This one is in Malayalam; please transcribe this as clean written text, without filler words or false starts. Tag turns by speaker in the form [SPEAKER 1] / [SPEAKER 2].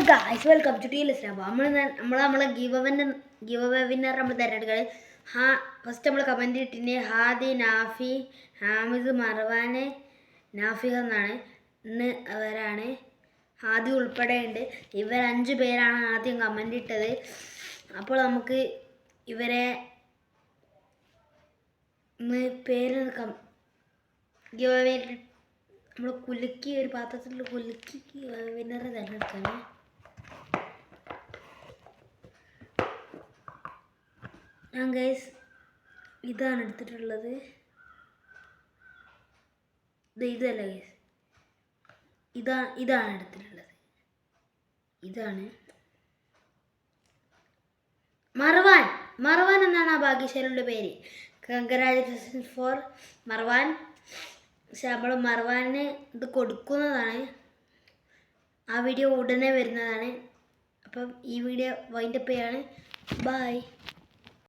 [SPEAKER 1] Guys welcome to T list. അപ്പോൾ നമ്മളെ ഗിവ് അവേ വിന്നർ നമ്മൾ തിരഞ്ഞെടുക്കുന്നത്. ഫസ്റ്റ് നമ്മൾ കമൻറ്റ് ഇട്ടിന് ഹാദി, നാഫി, ഹാമിദ്, മർവാന്, നാഫിഹ എന്നാണ്. ഇന്ന് അവരാണ്, ഹാദി ഉൾപ്പെടെ ഉണ്ട്. ഇവർ 5 പേരാണ് ആദ്യം കമൻറ്റ് ഇട്ടത്. അപ്പോൾ നമുക്ക് ഇവരെ പേര് ഗിവ് അവേ നമ്മൾ കുലുക്കി ഒരു പാത്രത്തിൽ കുലുക്കി വിന്നറെ തിരഞ്ഞെടുക്കാണ്. ഞാൻ ഗൈസ് ഇതാണ് എടുത്തിട്ടുള്ളത്. ഇതല്ല ഗൈസ്, ഇതാണ് എടുത്തിട്ടുള്ളത്. ഇതാണ് മർവാൻ എന്നാണ് ആ ഭാഗ്യശാലിയുടെ പേര്. Congratulation for Marwan. പക്ഷെ നമ്മൾ മർവാന് ഇത് കൊടുക്കുന്നതാണ്. ആ വീഡിയോ ഉടനെ വരുന്നതാണ്. അപ്പം ഈ വീഡിയോ വൈൻഡപ്പ് ചെയ്യാണ്. ബൈ.